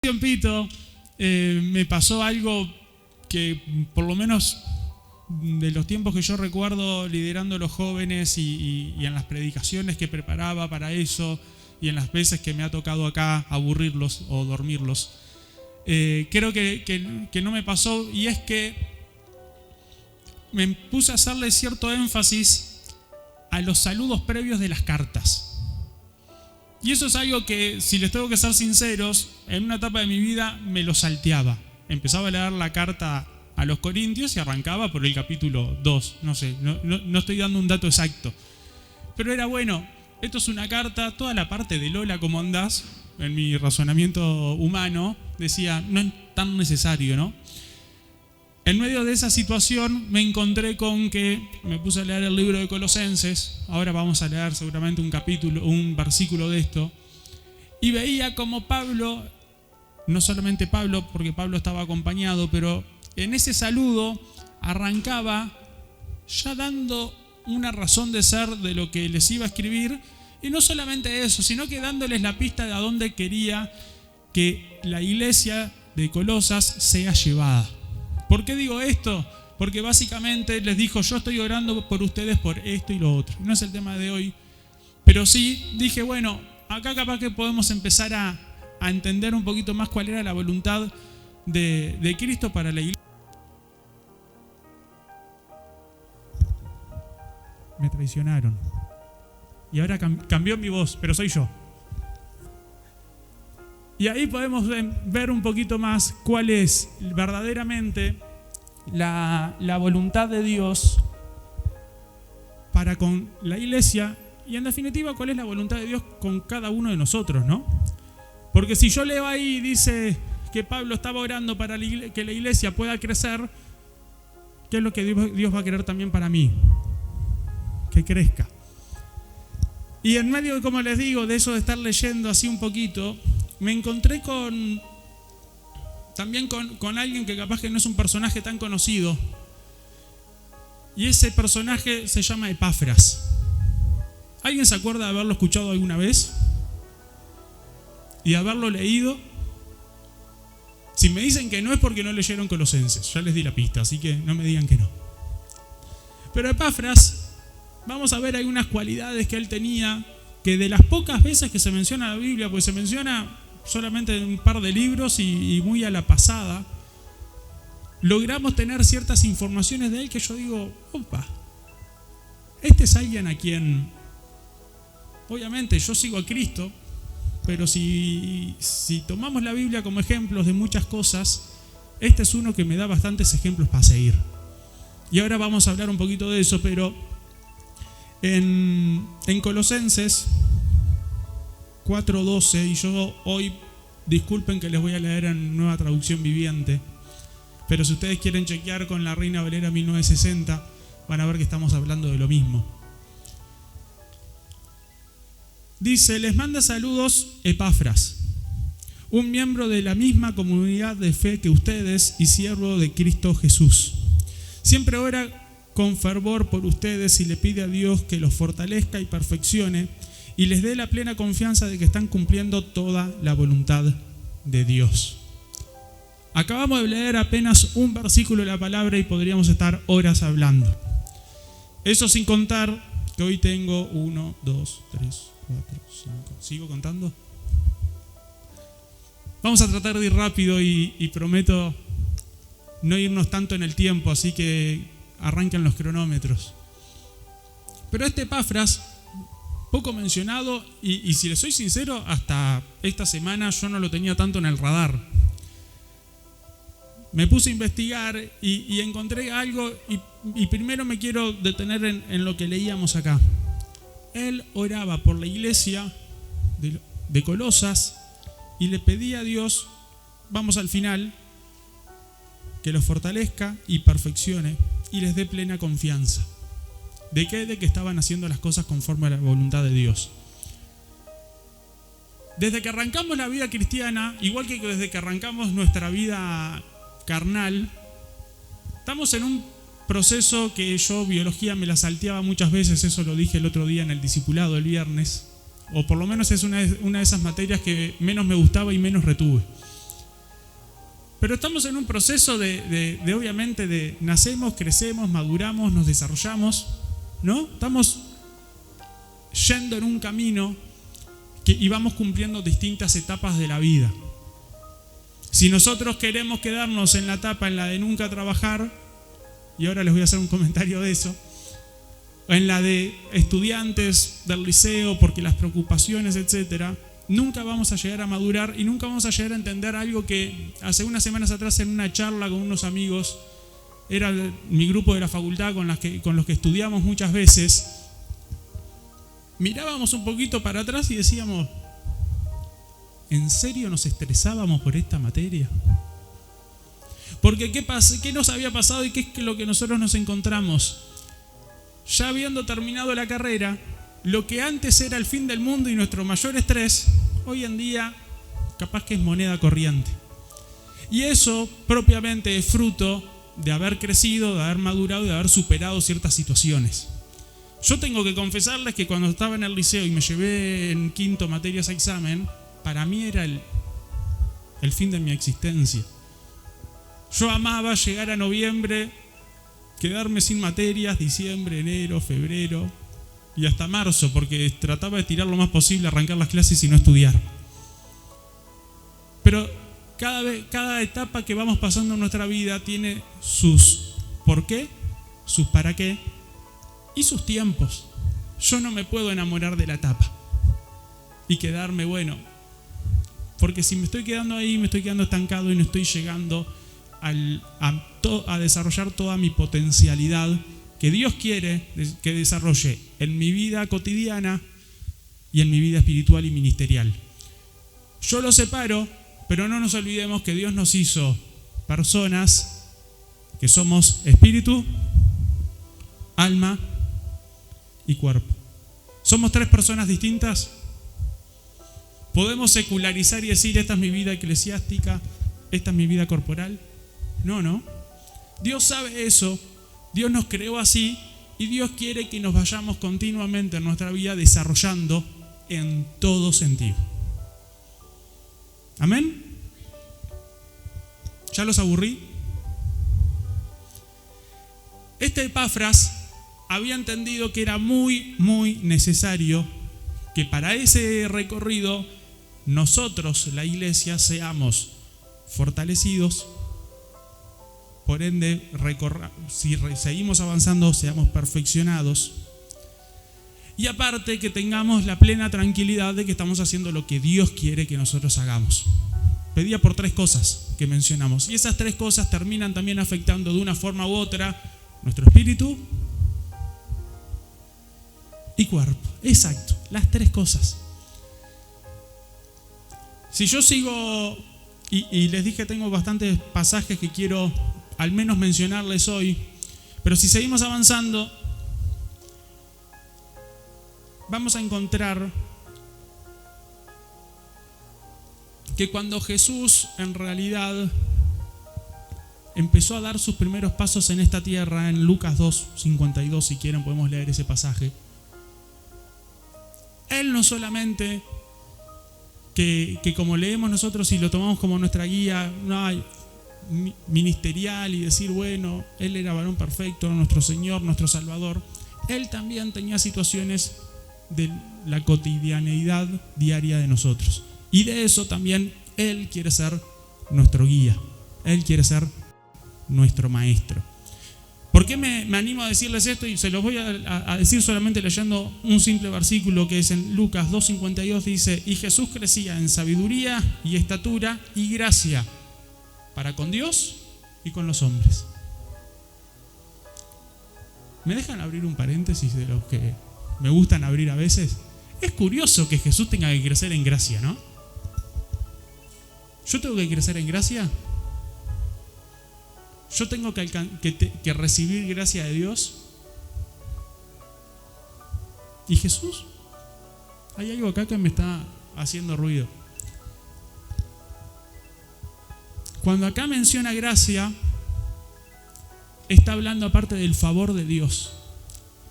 Tiempito me pasó algo que por lo menos de los tiempos que yo recuerdo liderando a los jóvenes y en las predicaciones que preparaba para eso y en las veces que me ha tocado acá aburrirlos o dormirlos, creo que no me pasó, y es que me puse a hacerle cierto énfasis a los saludos previos de las cartas. Y eso es algo que, si les tengo que ser sinceros, en una etapa de mi vida me lo salteaba. Empezaba a leer la carta a los Corintios y arrancaba por el capítulo 2. No sé, no estoy dando un dato exacto. Pero era bueno, esto es una carta, toda la parte de Lola, ¿cómo andás? En mi razonamiento humano, decía, no es tan necesario, ¿no? En medio de esa situación me encontré con que me puse a leer el libro de Colosenses. Ahora vamos a leer seguramente un versículo de esto. Y veía como Pablo, no solamente Pablo, porque Pablo estaba acompañado, pero en ese saludo arrancaba ya dando una razón de ser de lo que les iba a escribir. Y no solamente eso, sino que dándoles la pista de a dónde quería que la iglesia de Colosas sea llevada. ¿Por qué digo esto? Porque básicamente les dijo, yo estoy orando por ustedes por esto y lo otro. No es el tema de hoy, pero sí dije, bueno, acá capaz que podemos empezar a entender un poquito más cuál era la voluntad de Cristo para la iglesia. Me traicionaron. Y ahora cambió mi voz, pero soy yo. Y ahí podemos ver un poquito más cuál es verdaderamente la voluntad de Dios para con la iglesia, y en definitiva cuál es la voluntad de Dios con cada uno de nosotros, ¿no? Porque si yo leo ahí, dice que Pablo estaba orando para que la iglesia pueda crecer, ¿qué es lo que Dios va a querer también para mí? Que crezca. Y en medio, como les digo, de eso de estar leyendo así un poquito, me encontré también con alguien que capaz que no es un personaje tan conocido. Y ese personaje se llama Epafras. ¿Alguien se acuerda de haberlo escuchado alguna vez? ¿Y haberlo leído? Si me dicen que no, es porque no leyeron Colosenses. Ya les di la pista, así que no me digan que no. Pero Epafras, vamos a ver algunas cualidades que él tenía, que de las pocas veces que se menciona en la Biblia, pues se menciona solamente en un par de libros y muy a la pasada, logramos tener ciertas informaciones de él que yo digo, opa, este es alguien a quien, obviamente yo sigo a Cristo, pero si tomamos la Biblia como ejemplos de muchas cosas, este es uno que me da bastantes ejemplos para seguir. Y ahora vamos a hablar un poquito de eso, pero en Colosenses 4:12, y yo hoy, disculpen que les voy a leer en Nueva Traducción Viviente, pero si ustedes quieren chequear con la Reina Valera 1960, van a ver que estamos hablando de lo mismo. Dice, les manda saludos Epafras, un miembro de la misma comunidad de fe que ustedes y siervo de Cristo Jesús. Siempre ora con fervor por ustedes y le pide a Dios que los fortalezca y perfeccione y les dé la plena confianza de que están cumpliendo toda la voluntad de Dios. Acabamos de leer apenas un versículo de la palabra y podríamos estar horas hablando. Eso sin contar que hoy tengo 1, 2, 3, 4, 5. ¿Sigo contando? Vamos a tratar de ir rápido y prometo no irnos tanto en el tiempo, así que arrancan los cronómetros. Pero este Epafras, poco mencionado, y si les soy sincero, hasta esta semana yo no lo tenía tanto en el radar. Me puse a investigar y encontré algo, y primero me quiero detener en lo que leíamos acá. Él oraba por la iglesia de Colosas y le pedía a Dios, vamos al final, que los fortalezca y perfeccione y les dé plena confianza. ¿De qué? De que estaban haciendo las cosas conforme a la voluntad de Dios. Desde que arrancamos la vida cristiana, igual que desde que arrancamos nuestra vida carnal, estamos en un proceso que yo, biología, me la salteaba muchas veces, eso lo dije el otro día en el discipulado, el viernes, o por lo menos es una de esas materias que menos me gustaba y menos retuve. Pero estamos en un proceso de obviamente, de nacemos, crecemos, maduramos, nos desarrollamos, ¿no? Estamos yendo en un camino y vamos cumpliendo distintas etapas de la vida. Si nosotros queremos quedarnos en la etapa en la de nunca trabajar, y ahora les voy a hacer un comentario de eso, en la de estudiantes del liceo, porque las preocupaciones, etcétera, nunca vamos a llegar a madurar y nunca vamos a llegar a entender algo que hace unas semanas atrás en una charla con unos amigos, era mi grupo de la facultad con los que estudiamos muchas veces, mirábamos un poquito para atrás y decíamos, ¿en serio nos estresábamos por esta materia? Porque ¿qué nos había pasado y qué es lo que nosotros nos encontramos? Ya habiendo terminado la carrera, lo que antes era el fin del mundo y nuestro mayor estrés, hoy en día capaz que es moneda corriente. Y eso propiamente es fruto de haber crecido, de haber madurado y de haber superado ciertas situaciones. Yo tengo que confesarles que cuando estaba en el liceo y me llevé en quinto materias a examen, para mí era el fin de mi existencia. Yo amaba llegar a noviembre, quedarme sin materias, diciembre, enero, febrero y hasta marzo, porque trataba de tirar lo más posible, arrancar las clases y no estudiar. Pero cada etapa que vamos pasando en nuestra vida tiene sus por qué, sus para qué y sus tiempos. Yo no me puedo enamorar de la etapa y quedarme, porque si me estoy quedando ahí, me estoy quedando estancado y no estoy llegando a desarrollar toda mi potencialidad que Dios quiere que desarrolle en mi vida cotidiana y en mi vida espiritual y ministerial. Yo lo separo, pero no nos olvidemos que Dios nos hizo personas que somos espíritu, alma y cuerpo. ¿Somos 3 personas distintas? ¿Podemos secularizar y decir esta es mi vida eclesiástica, esta es mi vida corporal? No. Dios sabe eso, Dios nos creó así y Dios quiere que nos vayamos continuamente en nuestra vida desarrollando en todo sentido. ¿Amén? ¿Ya los aburrí? Este Epafras había entendido que era muy, muy necesario que para ese recorrido nosotros, la iglesia, seamos fortalecidos. Por ende, si seguimos avanzando, seamos perfeccionados. Y aparte, que tengamos la plena tranquilidad de que estamos haciendo lo que Dios quiere que nosotros hagamos. Pedía por 3 cosas que mencionamos. Y esas 3 cosas terminan también afectando de una forma u otra nuestro espíritu y cuerpo. Exacto, las 3 cosas. Si yo sigo, y les dije, tengo bastantes pasajes que quiero al menos mencionarles hoy, pero si seguimos avanzando, vamos a encontrar que cuando Jesús en realidad empezó a dar sus primeros pasos en esta tierra, en Lucas 2:52, si quieren podemos leer ese pasaje, Él no solamente que como leemos nosotros y lo tomamos como nuestra guía ministerial y decir, Él era varón perfecto, nuestro Señor, nuestro Salvador, Él también tenía situaciones de la cotidianeidad diaria de nosotros. Y de eso también Él quiere ser nuestro guía, Él quiere ser nuestro maestro. ¿Por qué me animo a decirles esto? Y se los voy a decir solamente leyendo un simple versículo que es en Lucas 2:52, dice: y Jesús crecía en sabiduría y estatura y gracia para con Dios y con los hombres. ¿Me dejan abrir un paréntesis de los que me gustan abrir a veces? Es curioso que Jesús tenga que crecer en gracia, ¿no? ¿Yo tengo que crecer en gracia? ¿Yo tengo que recibir gracia de Dios? ¿Y Jesús? Hay algo acá que me está haciendo ruido. Cuando acá menciona gracia, está hablando aparte del favor de Dios.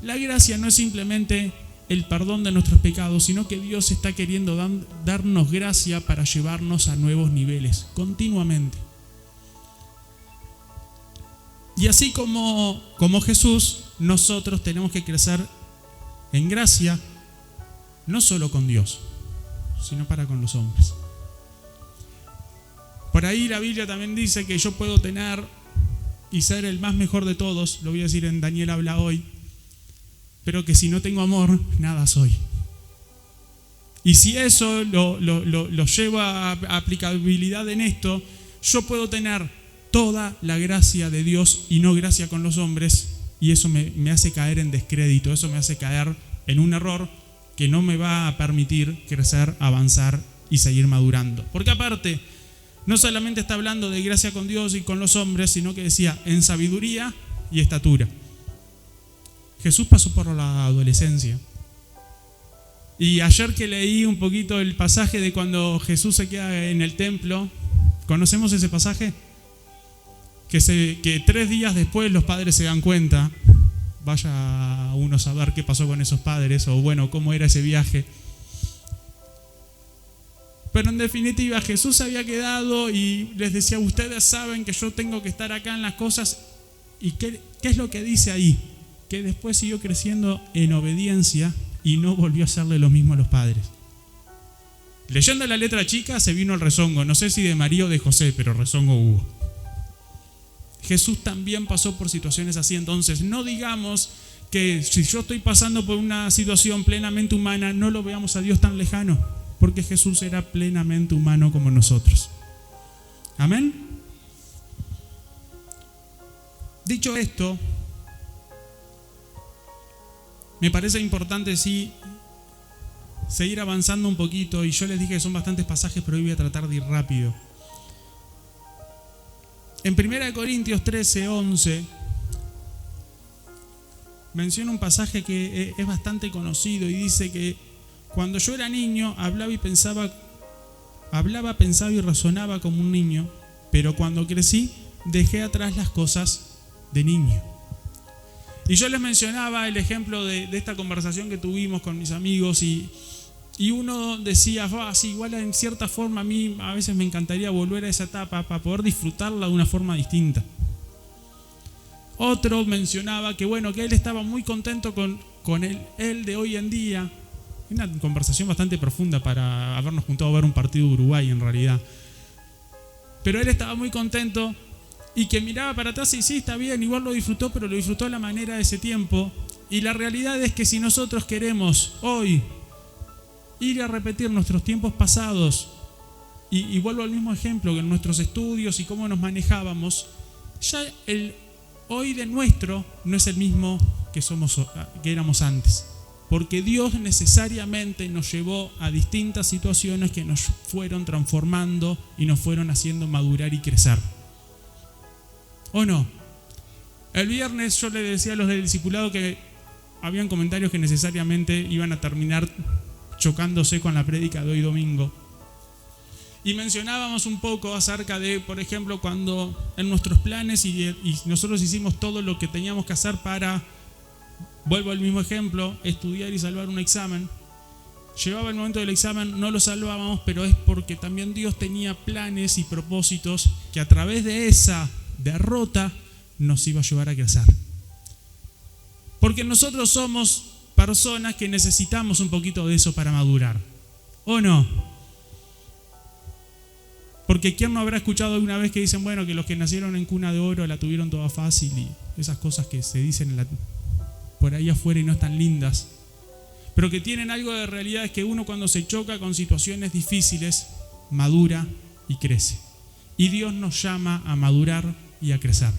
La gracia no es simplemente el perdón de nuestros pecados, sino que Dios está queriendo darnos gracia para llevarnos a nuevos niveles, continuamente. Y así como Jesús, nosotros tenemos que crecer en gracia, no solo con Dios, sino para con los hombres. Por ahí la Biblia también dice que yo puedo tener y ser el más mejor de todos, lo voy a decir en Daniel habla hoy, pero que si no tengo amor, nada soy. Y si eso lo llevo a aplicabilidad en esto, yo puedo tener toda la gracia de Dios y no gracia con los hombres, y eso me hace caer en descrédito, eso me hace caer en un error que no me va a permitir crecer, avanzar y seguir madurando. Porque aparte, no solamente está hablando de gracia con Dios y con los hombres, sino que decía en sabiduría y estatura. Jesús pasó por la adolescencia. Y ayer que leí un poquito el pasaje de cuando Jesús se queda en el templo, ¿conocemos ese pasaje? Que 3 días después los padres se dan cuenta, vaya uno a saber qué pasó con esos padres, o bueno, cómo era ese viaje. Pero en definitiva Jesús se había quedado y les decía, ustedes saben que yo tengo que estar acá en las cosas. ¿Y qué es lo que dice ahí? Que después siguió creciendo en obediencia y no volvió a hacerle lo mismo a los padres. Leyendo la letra chica se vino el rezongo, no sé si de María o de José, pero rezongo hubo. Jesús también pasó por situaciones así, entonces no digamos que si yo estoy pasando por una situación plenamente humana, no lo veamos a Dios tan lejano, porque Jesús era plenamente humano como nosotros. Amén. Dicho esto, me parece importante sí seguir avanzando un poquito, y yo les dije que son bastantes pasajes, pero hoy voy a tratar de ir rápido. En 1 Corintios 13:11 menciona un pasaje que es bastante conocido y dice que cuando yo era niño hablaba, pensaba y razonaba como un niño, pero cuando crecí dejé atrás las cosas de niño. Y yo les mencionaba el ejemplo de esta conversación que tuvimos con mis amigos y uno decía, sí, igual en cierta forma a mí a veces me encantaría volver a esa etapa para poder disfrutarla de una forma distinta. Otro mencionaba que bueno, que él estaba muy contento con él de hoy en día. Una conversación bastante profunda para habernos juntado a ver un partido de Uruguay en realidad. Pero él estaba muy contento y que miraba para atrás y sí, está bien, igual lo disfrutó, pero lo disfrutó a la manera de ese tiempo. Y la realidad es que si nosotros queremos hoy ir a repetir nuestros tiempos pasados, y vuelvo al mismo ejemplo que en nuestros estudios y cómo nos manejábamos, ya el hoy de nuestro no es el mismo que éramos antes, porque Dios necesariamente nos llevó a distintas situaciones que nos fueron transformando y nos fueron haciendo madurar y crecer. ¿O no? El viernes yo le decía a los del discipulado que habían comentarios que necesariamente iban a terminar chocándose con la prédica de hoy domingo. Y mencionábamos un poco acerca de, por ejemplo, cuando en nuestros planes y nosotros hicimos todo lo que teníamos que hacer para, vuelvo al mismo ejemplo, estudiar y salvar un examen. Llegaba el momento del examen, no lo salvábamos, pero es porque también Dios tenía planes y propósitos que a través de esa derrota nos iba a llevar a crecer. Porque nosotros somos personas que necesitamos un poquito de eso para madurar, ¿o no? Porque ¿quién no habrá escuchado alguna vez que dicen, bueno, que los que nacieron en cuna de oro la tuvieron toda fácil, y esas cosas que se dicen por ahí afuera y no están lindas, pero que tienen algo de realidad? Es que uno cuando se choca con situaciones difíciles, madura y crece. Y Dios nos llama a madurar y a crecer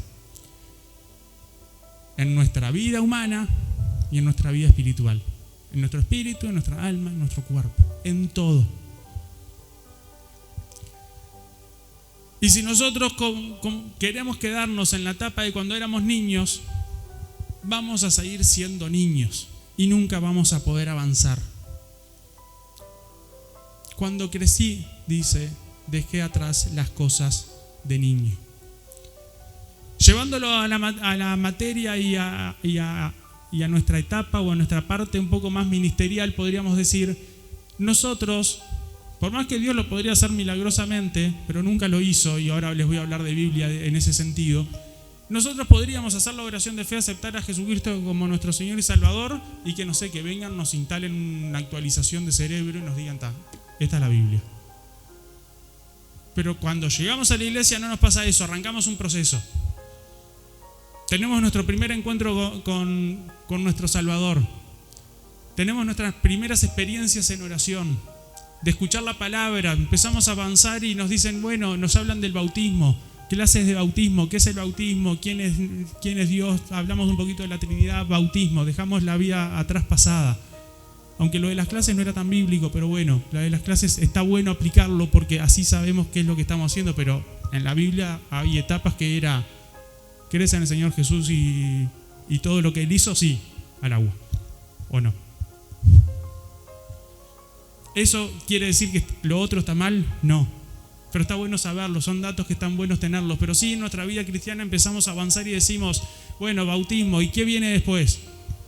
en nuestra vida humana y en nuestra vida espiritual, en nuestro espíritu, en nuestra alma, en nuestro cuerpo, en todo. Y si nosotros queremos quedarnos en la etapa de cuando éramos niños, vamos a seguir siendo niños y nunca vamos a poder avanzar. Cuando crecí, dice, dejé atrás las cosas de niño. Llevándolo a la materia y a nuestra etapa o a nuestra parte un poco más ministerial, podríamos decir, nosotros, por más que Dios lo podría hacer milagrosamente, pero nunca lo hizo, y ahora les voy a hablar de Biblia en ese sentido, nosotros podríamos hacer la oración de fe, aceptar a Jesucristo como nuestro Señor y Salvador, y que no sé, que vengan, nos instalen una actualización de cerebro y nos digan, esta es la Biblia. Pero cuando llegamos a la iglesia no nos pasa eso, arrancamos un proceso. Tenemos nuestro primer encuentro con nuestro Salvador. Tenemos nuestras primeras experiencias en oración, de escuchar la palabra, empezamos a avanzar y nos dicen, bueno, nos hablan del bautismo. Clases de bautismo, ¿qué es el bautismo? ¿Quién es Dios? Hablamos un poquito de la Trinidad, bautismo, dejamos la vida atrás pasada. Aunque lo de las clases no era tan bíblico, pero bueno, lo de las clases está bueno aplicarlo porque así sabemos qué es lo que estamos haciendo, pero en la Biblia hay etapas que era, ¿crees en el Señor Jesús y todo lo que Él hizo? Sí, al agua, ¿o no? ¿Eso quiere decir que lo otro está mal? No. Pero está bueno saberlo, son datos que están buenos tenerlos. Pero sí, en nuestra vida cristiana empezamos a avanzar y decimos, bueno, bautismo, ¿y qué viene después?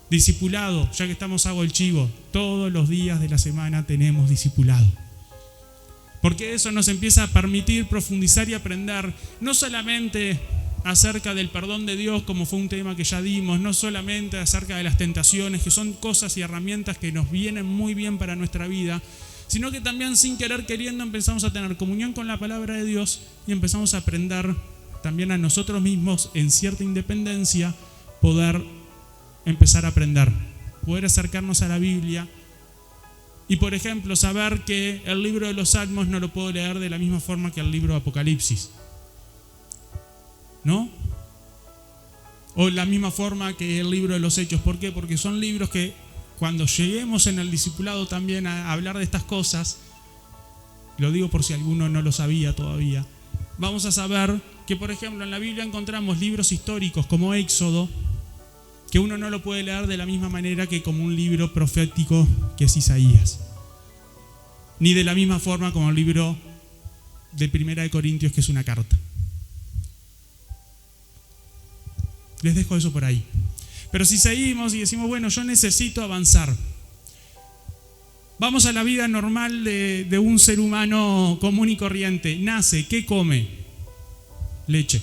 Discipulado, ya que estamos, hago el chivo. Todos los días de la semana tenemos discipulado. Porque eso nos empieza a permitir profundizar y aprender, no solamente acerca del perdón de Dios, como fue un tema que ya dimos, no solamente acerca de las tentaciones, que son cosas y herramientas que nos vienen muy bien para nuestra vida, sino que también sin querer queriendo empezamos a tener comunión con la palabra de Dios y empezamos a aprender también a nosotros mismos en cierta independencia, poder empezar a aprender, poder acercarnos a la Biblia y, por ejemplo, saber que el libro de los Salmos no lo puedo leer de la misma forma que el libro de Apocalipsis, ¿no? O la misma forma que el libro de los Hechos. ¿Por qué? Porque son libros que cuando lleguemos en el discipulado también a hablar de estas cosas, lo digo por si alguno no lo sabía todavía, vamos a saber que, por ejemplo, en la Biblia encontramos libros históricos como Éxodo, que uno no lo puede leer de la misma manera que como un libro profético que es Isaías, ni de la misma forma como el libro de Primera de Corintios, que es una carta. Les dejo eso por ahí. Pero si seguimos y decimos, bueno, yo necesito avanzar, vamos a la vida normal de un ser humano común y corriente. Nace, ¿qué come? Leche.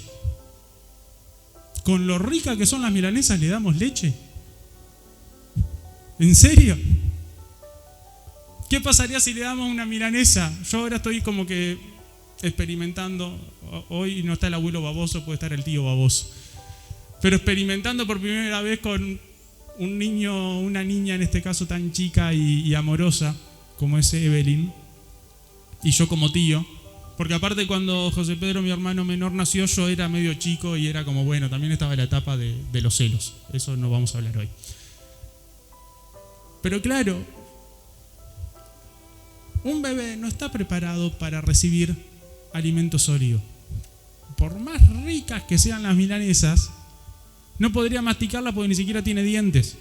¿Con lo rica que son las milanesas le damos leche? ¿En serio? ¿Qué pasaría si le damos una milanesa? Yo ahora estoy como que experimentando. Hoy no está el abuelo baboso, puede estar el tío baboso. Pero experimentando por primera vez con un niño, una niña en este caso tan chica y amorosa como es Evelyn, y yo como tío, porque aparte cuando José Pedro, mi hermano menor, nació, yo era medio chico y era como, bueno, también estaba la etapa de los celos, eso no vamos a hablar hoy. Pero claro, un bebé no está preparado para recibir alimento sólido. Por más ricas que sean las milanesas, no podría masticarla porque ni siquiera tiene dientes.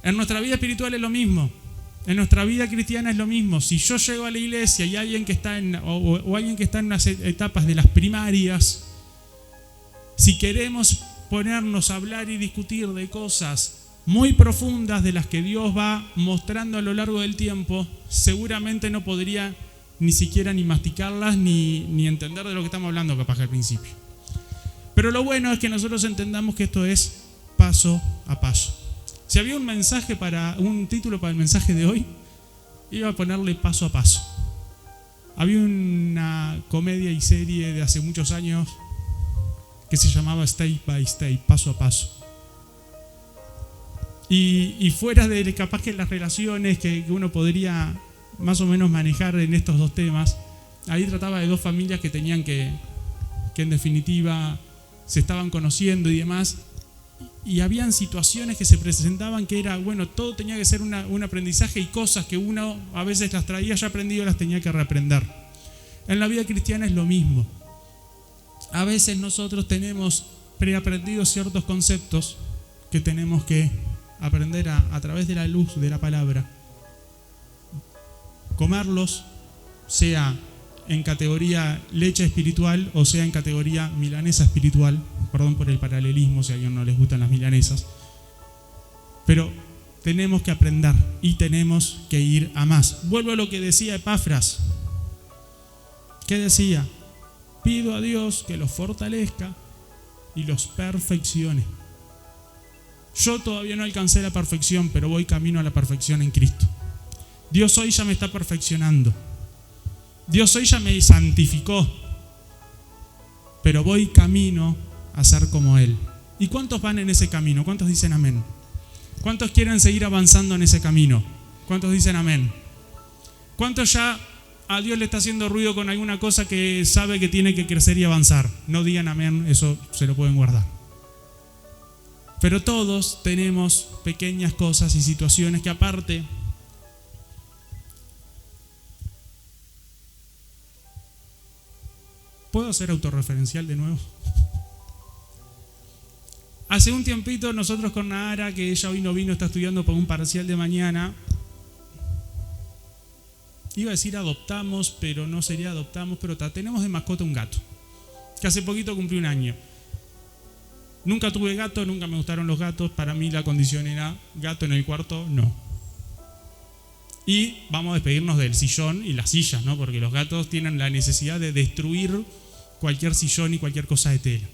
En nuestra vida espiritual es lo mismo. En nuestra vida cristiana es lo mismo. Si yo llego a la iglesia y alguien que está o alguien que está en unas etapas de las primarias, si queremos ponernos a hablar y discutir de cosas muy profundas de las que Dios va mostrando a lo largo del tiempo, seguramente no podría ni siquiera ni masticarlas ni entender de lo que estamos hablando capaz que al principio. Pero lo bueno es que nosotros entendamos que esto es paso a paso. Si había un título para el mensaje de hoy, iba a ponerle paso a paso. Había una comedia y serie de hace muchos años que se llamaba Step by Step, paso a paso. Y fuera de capaz que las relaciones que uno podría más o menos manejar en estos dos temas, ahí trataba de dos familias que tenían que en definitiva se estaban conociendo y demás, y habían situaciones que se presentaban que era, bueno, todo tenía que ser un aprendizaje y cosas que uno a veces las traía ya aprendido, las tenía que reaprender. En la vida cristiana es lo mismo. A veces nosotros tenemos preaprendidos ciertos conceptos que tenemos que aprender a través de la luz de la palabra, comerlos, sea en categoría leche espiritual o sea en categoría milanesa espiritual. Perdón por el paralelismo si a alguien no les gustan las milanesas. Pero tenemos que aprender y tenemos que ir a más. Vuelvo a lo que decía Epafras. ¿Qué decía? Pido a Dios que los fortalezca y los perfeccione. Yo todavía no alcancé la perfección, pero voy camino a la perfección en Cristo. Dios hoy ya me está perfeccionando. Dios hoy ya me santificó, pero voy camino a ser como Él. ¿Y cuántos van en ese camino? ¿Cuántos dicen amén? ¿Cuántos quieren seguir avanzando en ese camino? ¿Cuántos dicen amén? ¿Cuántos ya a Dios le está haciendo ruido con alguna cosa que sabe que tiene que crecer y avanzar? No digan amén, eso se lo pueden guardar. Pero todos tenemos pequeñas cosas y situaciones que aparte ¿puedo hacer autorreferencial de nuevo? Hace un tiempito nosotros con Nahara, que ella hoy no vino, está estudiando para un parcial de mañana. Iba a decir adoptamos, pero no sería adoptamos, pero tenemos de mascota un gato, que hace poquito cumplió 1 año. Nunca tuve gato, nunca me gustaron los gatos. Para mí la condición era gato en el cuarto, no. Y vamos a despedirnos del sillón y las sillas, ¿no? Porque los gatos tienen la necesidad de destruir cualquier sillón y cualquier cosa de tela.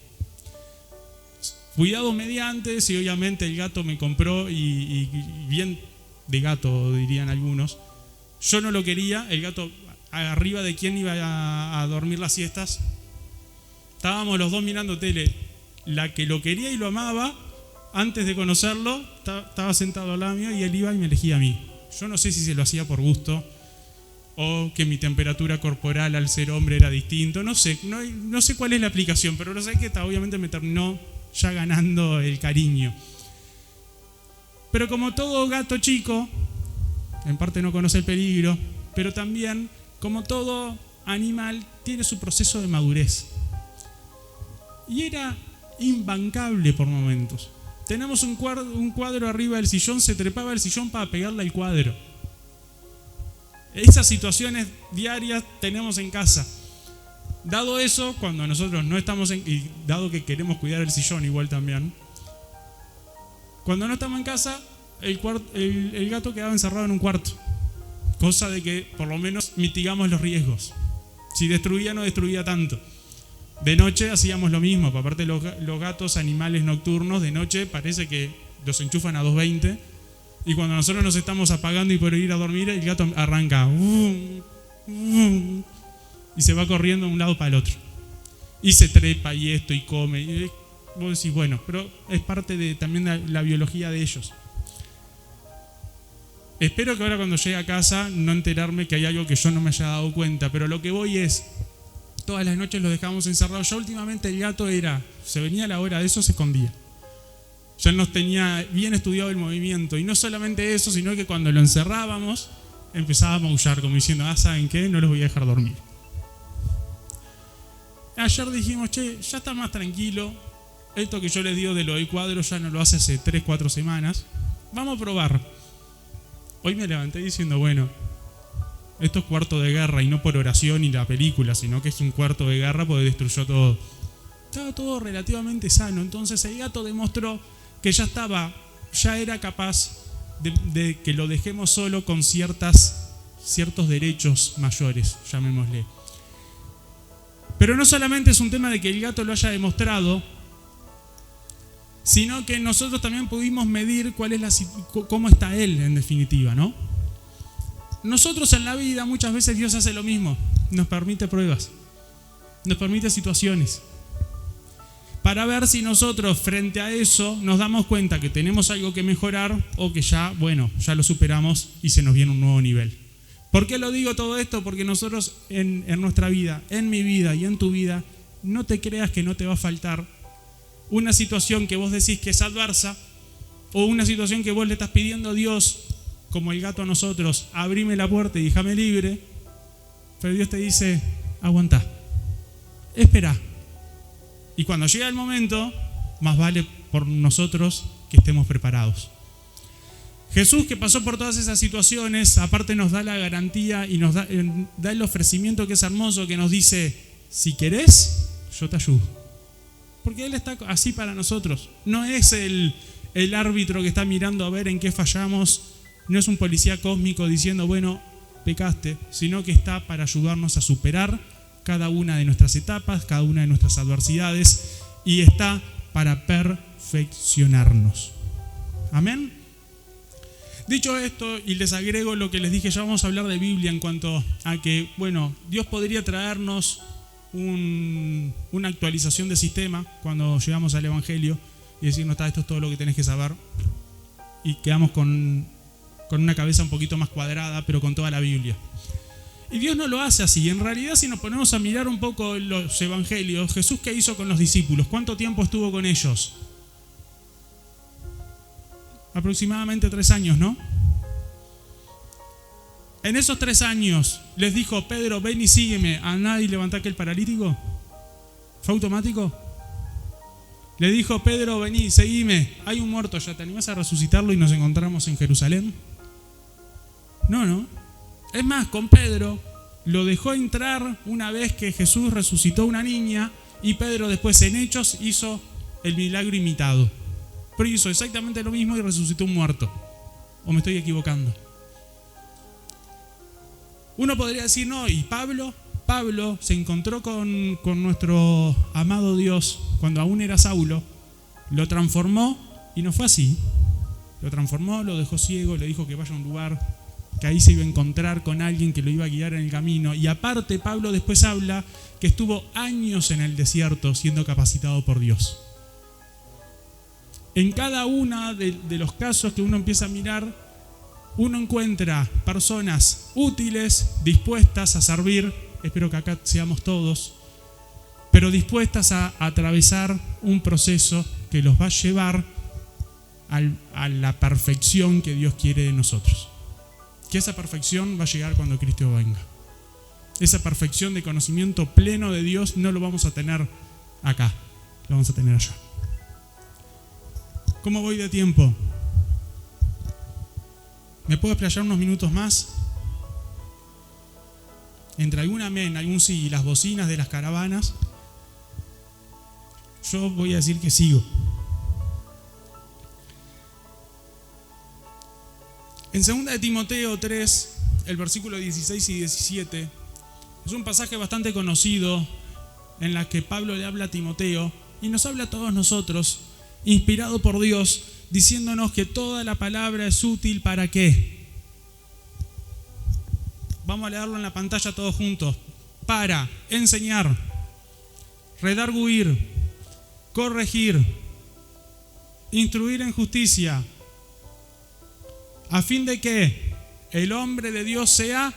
Cuidado mediante, si obviamente el gato me compró y bien de gato dirían algunos. Yo no lo quería, el gato arriba de quién iba a dormir las siestas. Estábamos los dos mirando tele. La que lo quería y lo amaba, antes de conocerlo, estaba sentado al lado mío y él iba y me elegía a mí. Yo no sé si se lo hacía por gusto o que mi temperatura corporal al ser hombre era distinto. No sé cuál es la aplicación, pero lo sé que obviamente me terminó ya ganando el cariño. Pero como todo gato chico, en parte no conoce el peligro, pero también, como todo animal, tiene su proceso de madurez. Y era imbancable por momentos. Tenemos un cuadro arriba del sillón, se trepaba el sillón para pegarle al cuadro. Esas situaciones diarias tenemos en casa. Dado eso, cuando nosotros no estamos y dado que queremos cuidar el sillón igual también, cuando no estamos en casa, el gato quedaba encerrado en un cuarto. Cosa de que por lo menos mitigamos los riesgos. Si destruía, no destruía tanto. De noche hacíamos lo mismo, aparte los gatos, animales nocturnos, de noche parece que los enchufan a 220 y cuando nosotros nos estamos apagando y por ir a dormir, el gato arranca y se va corriendo de un lado para el otro. Y se trepa y esto y come. Y vos decís, bueno, pero es parte también de la biología de ellos. Espero que ahora cuando llegue a casa no enterarme que hay algo que yo no me haya dado cuenta, pero lo que voy es... Todas las noches los dejábamos encerrados. Ya últimamente el gato se venía a la hora de eso, se escondía. Ya nos tenía bien estudiado el movimiento. Y no solamente eso, sino que cuando lo encerrábamos, empezaba a maullar, como diciendo, ¿saben qué? No los voy a dejar dormir. Ayer dijimos, ya está más tranquilo. Esto que yo les digo de lo del cuadro ya no lo hace 3-4 semanas. Vamos a probar. Hoy me levanté diciendo, bueno, esto es cuarto de guerra y no por oración y la película, sino que es un cuarto de guerra porque destruyó todo. Estaba todo relativamente sano. Entonces el gato demostró que ya era capaz de que lo dejemos solo con ciertos derechos mayores, llamémosle. Pero no solamente es un tema de que el gato lo haya demostrado, sino que nosotros también pudimos medir cómo está él en definitiva, ¿no? Nosotros en la vida muchas veces Dios hace lo mismo, nos permite pruebas, nos permite situaciones, para ver si nosotros frente a eso nos damos cuenta que tenemos algo que mejorar o que ya lo superamos y se nos viene un nuevo nivel. ¿Por qué lo digo todo esto? Porque nosotros en nuestra vida, en mi vida y en tu vida, no te creas que no te va a faltar una situación que vos decís que es adversa o una situación que vos le estás pidiendo a Dios, como el gato a nosotros, abrime la puerta y déjame libre, pero Dios te dice, aguantá, espera. Y cuando llega el momento, más vale por nosotros que estemos preparados. Jesús, que pasó por todas esas situaciones, aparte nos da la garantía y nos da el ofrecimiento que es hermoso, que nos dice, si querés, yo te ayudo. Porque Él está así para nosotros. No es el árbitro que está mirando a ver en qué fallamos, no es un policía cósmico diciendo, bueno, pecaste, sino que está para ayudarnos a superar cada una de nuestras etapas, cada una de nuestras adversidades, y está para perfeccionarnos. Amén. Dicho esto, y les agrego lo que les dije, ya vamos a hablar de Biblia en cuanto a que, bueno, Dios podría traernos una actualización de sistema cuando llegamos al Evangelio y decirnos, esto es todo lo que tenés que saber, y quedamos con una cabeza un poquito más cuadrada, pero con toda la Biblia. Y Dios no lo hace así. En realidad, si nos ponemos a mirar un poco los Evangelios, Jesús, ¿qué hizo con los discípulos? ¿Cuánto tiempo estuvo con ellos? Aproximadamente 3 años, ¿no? En esos 3 años les dijo, Pedro, ven y sígueme, andá y levantá aquel paralítico. ¿Fue automático? Le dijo, Pedro, vení, seguime, hay un muerto ya, ¿te animás a resucitarlo y nos encontramos en Jerusalén? No. Es más, con Pedro lo dejó entrar una vez que Jesús resucitó a una niña, y Pedro después en Hechos hizo el milagro imitado. Pero hizo exactamente lo mismo y resucitó un muerto. ¿O me estoy equivocando? Uno podría decir, no, ¿y Pablo? Pablo se encontró con nuestro amado Dios cuando aún era Saulo, lo transformó y no fue así. Lo transformó, lo dejó ciego, le dijo que vaya a un lugar, que ahí se iba a encontrar con alguien que lo iba a guiar en el camino. Y aparte, Pablo después habla que estuvo años en el desierto siendo capacitado por Dios. En cada uno de los casos que uno empieza a mirar, uno encuentra personas útiles, dispuestas a servir, espero que acá seamos todos, pero dispuestas a atravesar un proceso que los va a llevar a la perfección que Dios quiere de nosotros. Que esa perfección va a llegar cuando Cristo venga. Esa perfección de conocimiento pleno de Dios no lo vamos a tener acá, lo vamos a tener allá. ¿Cómo voy de tiempo? ¿Me puedo explayar unos minutos más? Entre algún amén, algún sí y las bocinas de las caravanas, yo voy a decir que sigo. En 2 de Timoteo 3, el versículo 16 y 17, es un pasaje bastante conocido en la que Pablo le habla a Timoteo y nos habla a todos nosotros, inspirado por Dios, diciéndonos que toda la palabra es útil ¿para qué? Vamos a leerlo en la pantalla todos juntos. Para enseñar, redarguir, corregir, instruir en justicia, a fin de que el hombre de Dios sea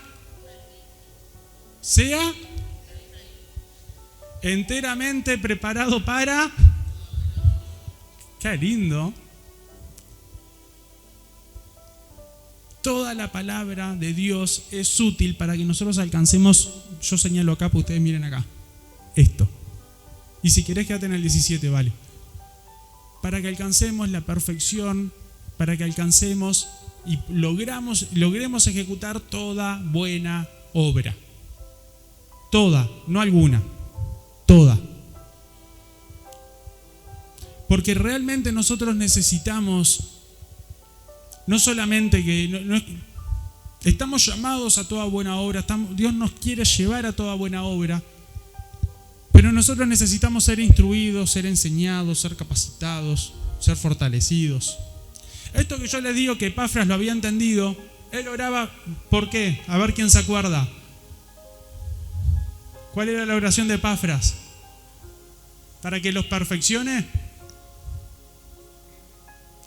enteramente preparado para... ¡Qué lindo! Toda la palabra de Dios es útil para que nosotros alcancemos, yo señalo acá, para ustedes miren acá, esto. Y si querés quédate en el 17, vale. Para que alcancemos la perfección, para que alcancemos y logremos ejecutar toda buena obra. Toda, no alguna, toda. Porque realmente nosotros necesitamos, no solamente que estamos llamados a toda buena obra, Dios nos quiere llevar a toda buena obra, pero nosotros necesitamos ser instruidos, ser enseñados, ser capacitados, ser fortalecidos. Esto que yo les digo que Epafras lo había entendido, él oraba, ¿por qué? A ver quién se acuerda. ¿Cuál era la oración de Epafras? ¿Para que los perfeccione?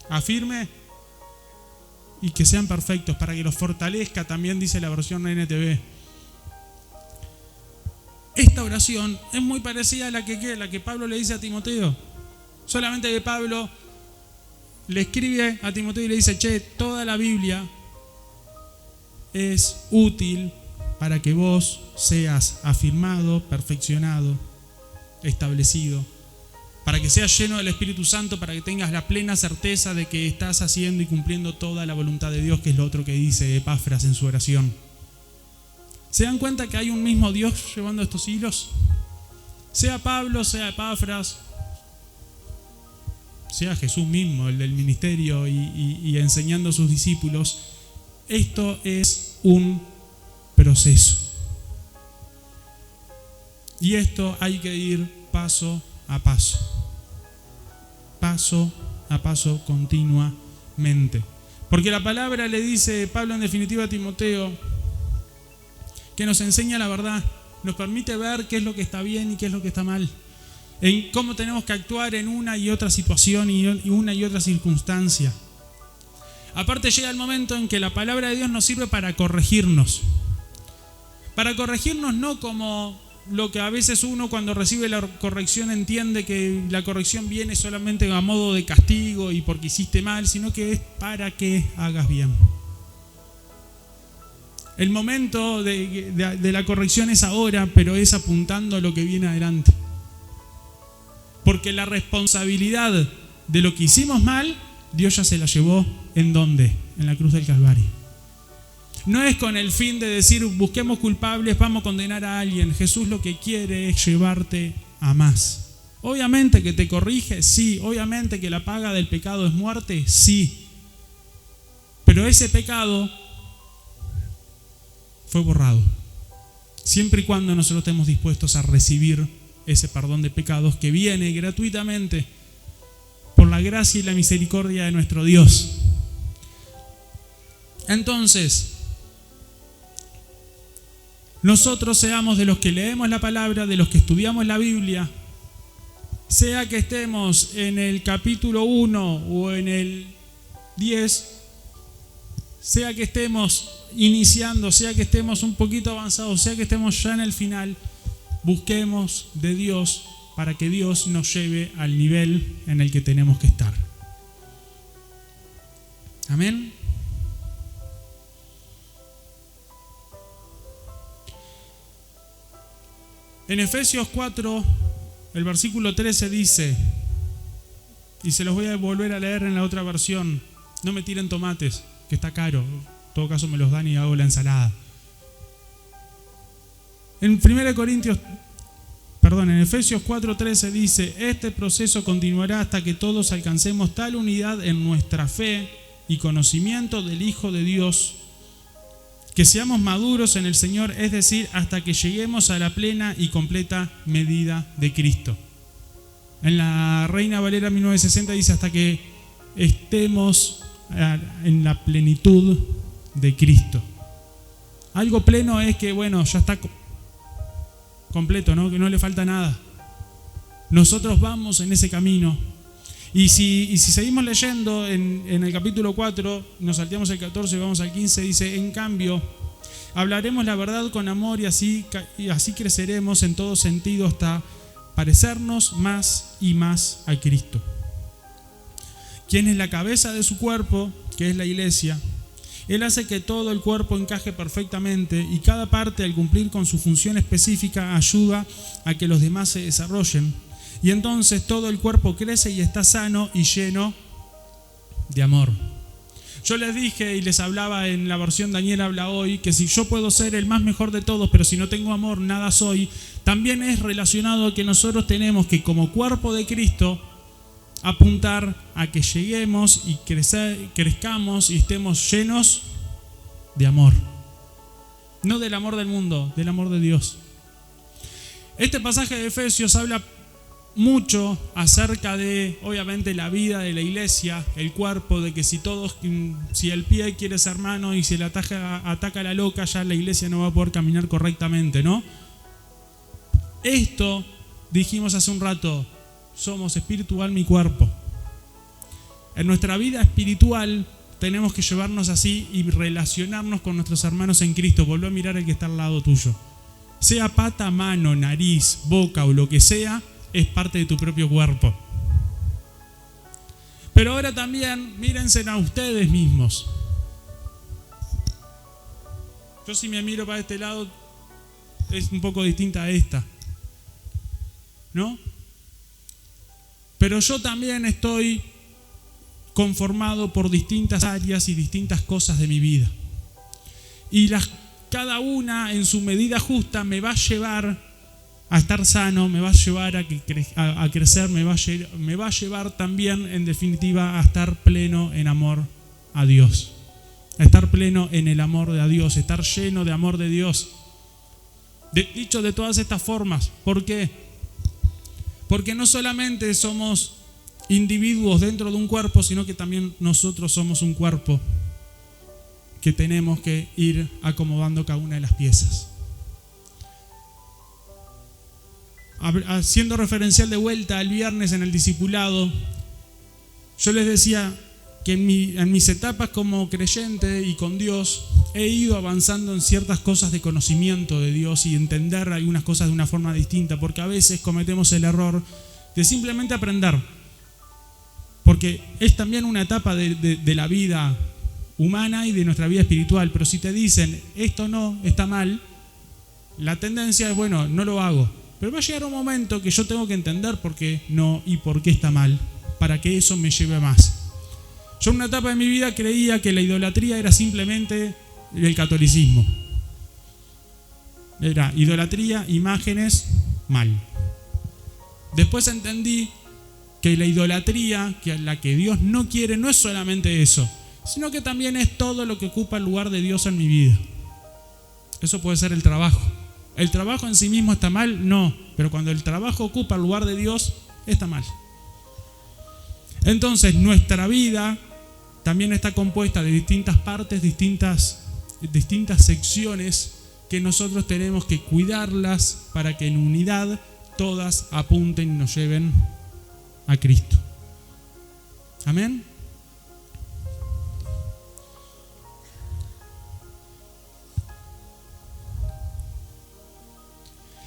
Afirme y que sean perfectos, para que los fortalezca, también dice la versión NTV. Esta oración es muy parecida a la que Pablo le dice a Timoteo. Solamente que Pablo le escribe a Timoteo y le dice, toda la Biblia es útil para que vos seas afirmado, perfeccionado, establecido. para que seas lleno del Espíritu Santo, para que tengas la plena certeza de que estás haciendo y cumpliendo toda la voluntad de Dios, que es lo otro que dice Epafras en su oración. ¿Se dan cuenta que hay un mismo Dios llevando estos hilos? Sea Pablo, sea Epafras, sea Jesús mismo, el del ministerio y enseñando a sus discípulos, esto es un proceso. Y esto hay que ir paso a paso continuamente. Porque la palabra le dice Pablo en definitiva a Timoteo que nos enseña la verdad, nos permite ver qué es lo que está bien y qué es lo que está mal, en cómo tenemos que actuar en una y otra situación y una y otra circunstancia. Aparte llega el momento en que la palabra de Dios nos sirve para corregirnos no como lo que a veces uno cuando recibe la corrección entiende que la corrección viene solamente a modo de castigo y porque hiciste mal, sino que es para que hagas bien. El momento de la corrección es ahora, pero es apuntando a lo que viene adelante. Porque la responsabilidad de lo que hicimos mal, Dios ya se la llevó, ¿en dónde? En la cruz del Calvario. No es con el fin de decir, busquemos culpables, vamos a condenar a alguien. Jesús lo que quiere es llevarte a más. Obviamente que te corrige, sí. Obviamente que la paga del pecado es muerte, sí. Pero ese pecado fue borrado. Siempre y cuando nosotros estemos dispuestos a recibir ese perdón de pecados que viene gratuitamente por la gracia y la misericordia de nuestro Dios. Entonces, nosotros seamos de los que leemos la palabra, de los que estudiamos la Biblia, sea que estemos en el capítulo 1 o en el 10, sea que estemos iniciando, sea que estemos un poquito avanzados, sea que estemos ya en el final, busquemos de Dios para que Dios nos lleve al nivel en el que tenemos que estar. Amén. En Efesios 4, el versículo 13 dice, y se los voy a volver a leer en la otra versión, no me tiren tomates, que está caro, en todo caso me los dan y hago la ensalada. En Efesios 4:13 dice, este proceso continuará hasta que todos alcancemos tal unidad en nuestra fe y conocimiento del Hijo de Dios, que seamos maduros en el Señor, es decir, hasta que lleguemos a la plena y completa medida de Cristo. En la Reina Valera 1960 dice, hasta que estemos en la plenitud de Cristo. Algo pleno es que, bueno, ya está completo, ¿no? Que no le falta nada. Nosotros vamos en ese camino. Y si seguimos leyendo en el capítulo 4, nos salteamos el 14 y vamos al 15, dice, en cambio, hablaremos la verdad con amor y así creceremos en todo sentido hasta parecernos más y más a Cristo, quien es la cabeza de su cuerpo, que es la iglesia. Él hace que todo el cuerpo encaje perfectamente y cada parte, al cumplir con su función específica, ayuda a que los demás se desarrollen. Y entonces todo el cuerpo crece y está sano y lleno de amor. Yo les dije y les hablaba en la versión Daniel habla hoy, que si yo puedo ser el más mejor de todos, pero si no tengo amor, nada soy. También es relacionado a que nosotros tenemos que, como cuerpo de Cristo, apuntar a que lleguemos y crezcamos y estemos llenos de amor. No del amor del mundo, del amor de Dios. Este pasaje de Efesios habla mucho acerca de, obviamente, la vida de la iglesia, el cuerpo, de que si el pie quiere ser mano y si le ataca a la loca, ya la iglesia no va a poder caminar correctamente, ¿no? Esto, dijimos hace un rato, somos espíritu, alma y cuerpo. En nuestra vida espiritual tenemos que llevarnos así y relacionarnos con nuestros hermanos en Cristo. Volvé a mirar al que está al lado tuyo. Sea pata, mano, nariz, boca o lo que sea, es parte de tu propio cuerpo. Pero ahora también mírense a ustedes mismos. Yo si me miro para este lado es un poco distinta a esta, ¿no? pero yo también estoy conformado por distintas áreas y distintas cosas de mi vida. Y cada una en su medida justa me va a llevar a estar sano, me va a llevar a crecer, me va a llevar también, en definitiva, a estar pleno en amor a Dios. A estar pleno en el amor de Dios, estar lleno de amor de Dios. Dicho de todas estas formas, ¿por qué? Porque no solamente somos individuos dentro de un cuerpo, sino que también nosotros somos un cuerpo que tenemos que ir acomodando cada una de las piezas. Haciendo referencial de vuelta al viernes en el discipulado, yo les decía que en mis etapas como creyente y con Dios he ido avanzando en ciertas cosas de conocimiento de Dios y entender algunas cosas de una forma distinta, porque a veces cometemos el error de simplemente aprender, porque es también una etapa de la vida humana y de nuestra vida espiritual, pero si te dicen esto no, está mal, la tendencia es bueno, no lo hago. Pero va a llegar un momento que yo tengo que entender por qué no y por qué está mal, para que eso me lleve más. Yo en una etapa de mi vida creía que la idolatría era simplemente el catolicismo. Era idolatría, imágenes, mal. Después entendí que la idolatría, que la que Dios no quiere, no es solamente eso, sino que también es todo lo que ocupa el lugar de Dios en mi vida. Eso puede ser el trabajo. ¿El trabajo en sí mismo está mal? No, pero cuando el trabajo ocupa el lugar de Dios, está mal. Entonces, nuestra vida también está compuesta de distintas partes, distintas secciones que nosotros tenemos que cuidarlas para que en unidad todas apunten y nos lleven a Cristo. Amén.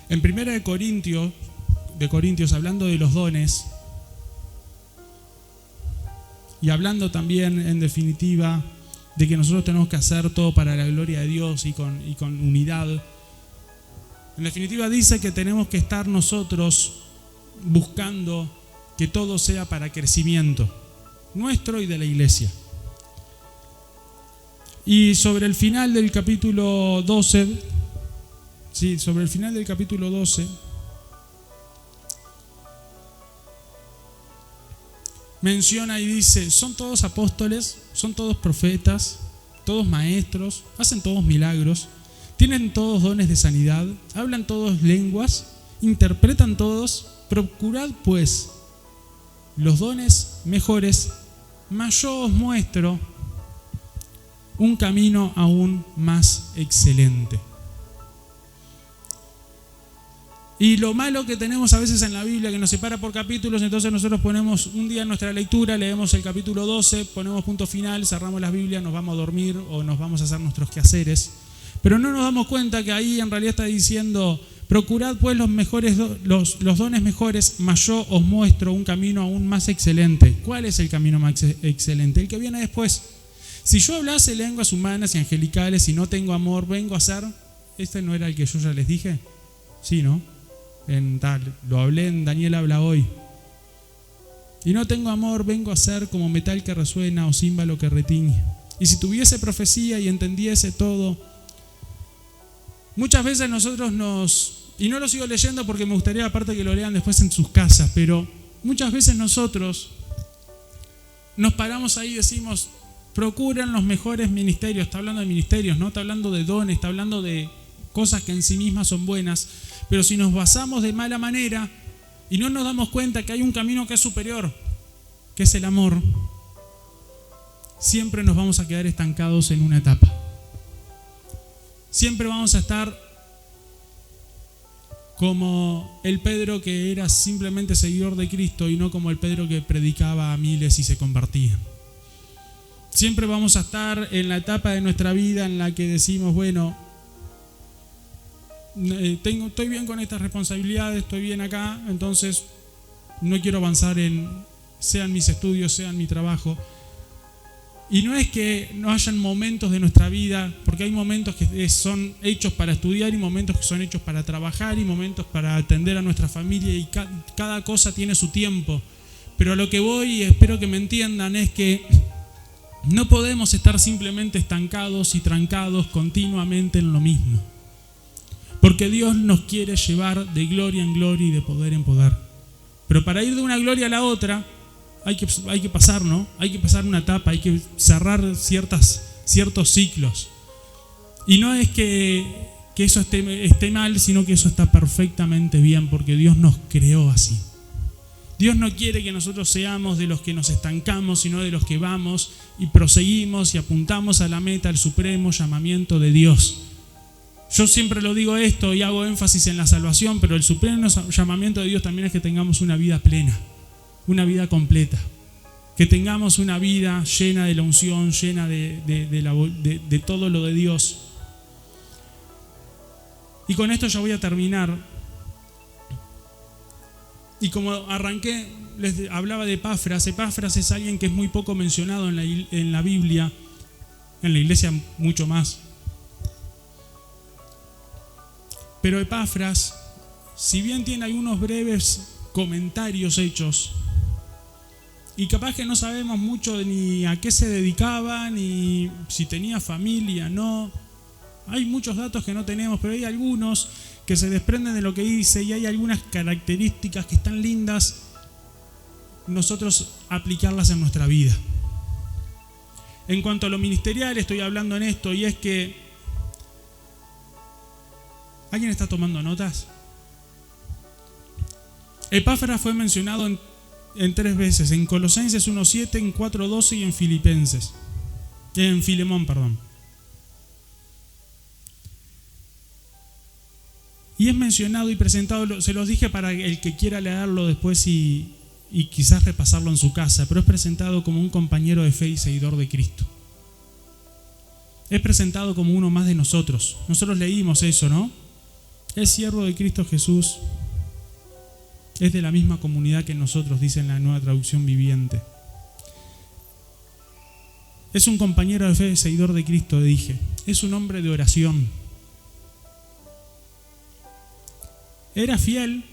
En 1 de Corintios, hablando de los dones y hablando también, en definitiva, de que nosotros tenemos que hacer todo para la gloria de Dios y con unidad, en definitiva dice que tenemos que estar nosotros buscando que todo sea para crecimiento nuestro y de la iglesia. Y sobre el final del capítulo 12, sobre el final del capítulo 12, menciona y dice, son todos apóstoles, son todos profetas, todos maestros, hacen todos milagros, tienen todos dones de sanidad, hablan todos lenguas, interpretan todos, procurad pues los dones mejores, mas yo os muestro un camino aún más excelente. Y lo malo que tenemos a veces en la Biblia, que nos separa por capítulos, entonces nosotros ponemos un día en nuestra lectura, leemos el capítulo 12, ponemos punto final, cerramos la Biblia, nos vamos a dormir o nos vamos a hacer nuestros quehaceres. Pero no nos damos cuenta que ahí en realidad está diciendo, procurad pues los dones mejores, mas yo os muestro un camino aún más excelente. ¿Cuál es el camino más excelente? El que viene después. Si yo hablase lenguas humanas y angelicales y no tengo amor, vengo a ser... ¿Este no era el que yo ya les dije? Sí, ¿no? Lo hablé en Daniel habla hoy. Y no tengo amor, vengo a ser como metal que resuena o címbalo que retiñe. Y si tuviese profecía y entendiese todo. Muchas veces nosotros y no lo sigo leyendo porque me gustaría aparte que lo lean después en sus casas, pero muchas veces nosotros nos paramos ahí y decimos, procuran los mejores ministerios. Está hablando de ministerios, no está hablando de dones, está hablando de cosas que en sí mismas son buenas. Pero si nos basamos de mala manera y no nos damos cuenta que hay un camino que es superior, que es el amor, siempre nos vamos a quedar estancados en una etapa. Siempre vamos a estar como el Pedro que era simplemente seguidor de Cristo y no como el Pedro que predicaba a miles y se convertía. Siempre vamos a estar en la etapa de nuestra vida en la que decimos, bueno, estoy bien con estas responsabilidades, estoy bien acá, entonces no quiero avanzar sean mis estudios, sean mi trabajo. Y no es que no hayan momentos de nuestra vida, porque hay momentos que son hechos para estudiar y momentos que son hechos para trabajar y momentos para atender a nuestra familia y cada cosa tiene su tiempo. Pero a lo que voy, y espero que me entiendan, es que no podemos estar simplemente estancados y trancados continuamente en lo mismo. Porque Dios nos quiere llevar de gloria en gloria y de poder en poder. Pero para ir de una gloria a la otra, hay que pasar, ¿no? Hay que pasar una etapa, hay que cerrar ciertos ciclos. Y no es que eso esté mal, sino que eso está perfectamente bien, porque Dios nos creó así. Dios no quiere que nosotros seamos de los que nos estancamos, sino de los que vamos y proseguimos y apuntamos a la meta, al supremo llamamiento de Dios. Yo siempre lo digo esto y hago énfasis en la salvación, pero el supremo llamamiento de Dios también es que tengamos una vida plena, una vida completa, que tengamos una vida llena de la unción, llena de todo lo de Dios. Y con esto ya voy a terminar. Y como arranqué, les hablaba de Epafras. Epafras es alguien que es muy poco mencionado en la Biblia, en la iglesia mucho más. Pero Epafras, si bien tiene algunos breves comentarios hechos, y capaz que no sabemos mucho ni a qué se dedicaba, ni si tenía familia, no. Hay muchos datos que no tenemos, pero hay algunos que se desprenden de lo que dice y hay algunas características que están lindas nosotros aplicarlas en nuestra vida. En cuanto a lo ministerial, estoy hablando en esto, y es que ¿alguien está tomando notas? Epafras fue mencionado en 3 veces, en Colosenses 1:7, en 4:12 y en Filemón. Y es mencionado y presentado, se los dije para el que quiera leerlo después y quizás repasarlo en su casa, pero es presentado como un compañero de fe y seguidor de Cristo. Es presentado como uno más de nosotros. Nosotros leímos eso, ¿no? Es siervo de Cristo Jesús. Es de la misma comunidad que nosotros, dice en la Nueva Traducción Viviente. Es un compañero de fe y seguidor de Cristo, dije. Es un hombre de oración. Era fiel,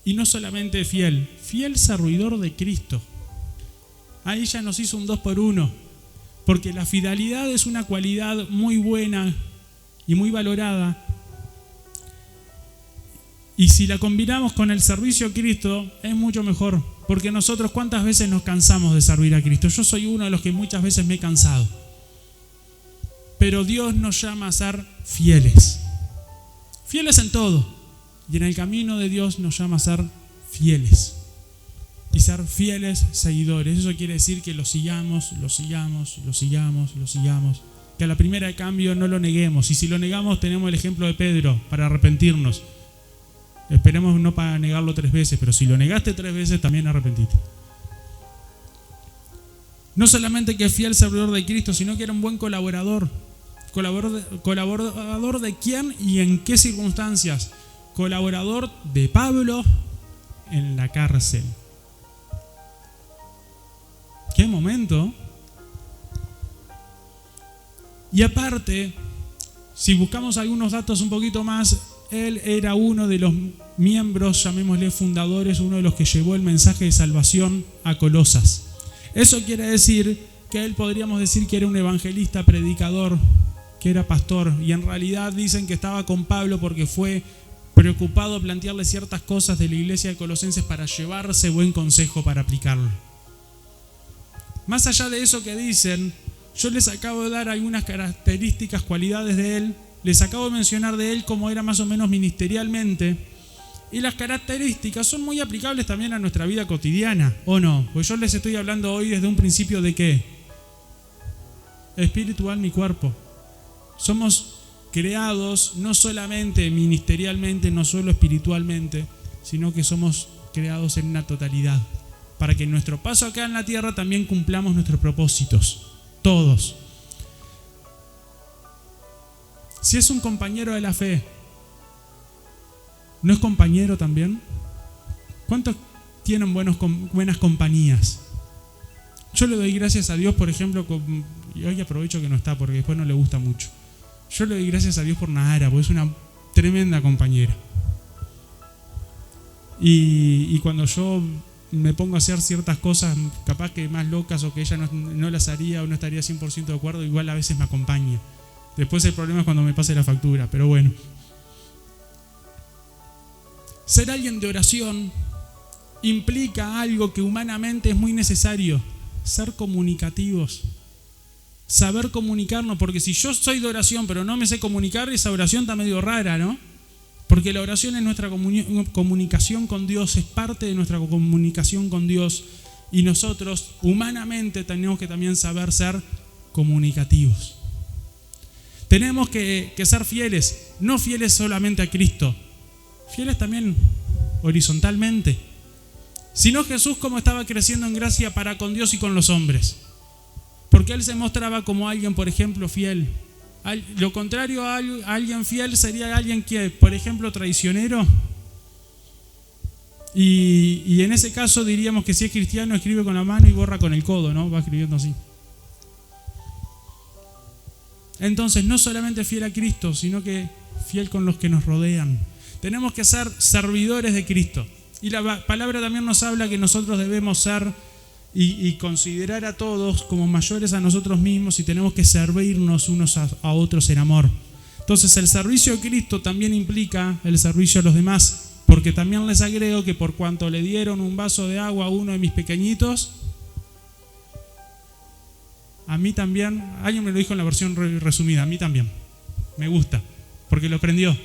y no solamente fiel servidor de Cristo. Ahí ya nos hizo un 2 por 1, porque la fidelidad es una cualidad muy buena y muy valorada. Y si la combinamos con el servicio a Cristo, es mucho mejor, porque nosotros ¿cuántas veces nos cansamos de servir a Cristo? Yo soy uno de los que muchas veces me he cansado. Pero Dios nos llama a ser fieles. Fieles en todo. Y en el camino de Dios nos llama a ser fieles. Y ser fieles seguidores. Eso quiere decir que lo sigamos. Que a la primera de cambio no lo neguemos. Y si lo negamos, tenemos el ejemplo de Pedro para arrepentirnos. Esperemos no para negarlo 3 veces, pero si lo negaste 3 veces, también arrepentite. No solamente que es fiel servidor de Cristo, sino que era un buen colaborador. ¿Colaborador de quién y en qué circunstancias? Colaborador de Pablo en la cárcel. ¡Qué momento! Y aparte, si buscamos algunos datos un poquito más, él era uno de los miembros, llamémosle fundadores, uno de los que llevó el mensaje de salvación a Colosas. Eso quiere decir que él podríamos decir que era un evangelista, predicador, que era pastor, y en realidad dicen que estaba con Pablo porque fue preocupado plantearle ciertas cosas de la iglesia de Colosenses para llevarse buen consejo para aplicarlo. Más allá de eso que dicen, yo les acabo de dar algunas características, cualidades de él, les acabo de mencionar de él cómo era más o menos ministerialmente, y las características son muy aplicables también a nuestra vida cotidiana, ¿o no? Pues yo les estoy hablando hoy desde un principio de ¿qué? Espíritu, alma y cuerpo. Somos creados no solamente ministerialmente, no solo espiritualmente, sino que somos creados en una totalidad, para que en nuestro paso acá en la tierra también cumplamos nuestros propósitos, todos. Si es un compañero de la fe, ¿no es compañero también? ¿Cuántos tienen buenas compañías? Yo le doy gracias a Dios, por ejemplo, y hoy aprovecho que no está porque después no le gusta mucho. Yo le doy gracias a Dios por Nahara, porque es una tremenda compañera. Y cuando yo me pongo a hacer ciertas cosas capaz que más locas o que ella no las haría o no estaría 100% de acuerdo, igual a veces me acompaña. Después el problema es cuando me pase la factura, pero bueno. Ser alguien de oración implica algo que humanamente es muy necesario: ser comunicativos, saber comunicarnos, porque si yo soy de oración pero no me sé comunicar, esa oración está medio rara, ¿no? Porque la oración es nuestra comunicación con Dios, es parte de nuestra comunicación con Dios, y nosotros humanamente tenemos que también saber ser comunicativos. Tenemos que ser fieles, no fieles solamente a Cristo, fieles también horizontalmente. Si no, Jesús cómo estaba creciendo en gracia para con Dios y con los hombres, porque Él se mostraba como alguien, por ejemplo, fiel. Lo contrario a alguien fiel sería alguien que, por ejemplo, traicionero. Y en ese caso diríamos que si es cristiano escribe con la mano y borra con el codo, ¿no? Va escribiendo así. Entonces, no solamente fiel a Cristo, sino que fiel con los que nos rodean. Tenemos que ser servidores de Cristo. Y la palabra también nos habla que nosotros debemos ser y considerar a todos como mayores a nosotros mismos, y tenemos que servirnos unos a otros en amor. Entonces, el servicio a Cristo también implica el servicio a los demás, porque también les agrego que por cuanto le dieron un vaso de agua a uno de mis pequeñitos, a mí también, alguien me lo dijo en la versión resumida, a mí también, me gusta, porque lo aprendió.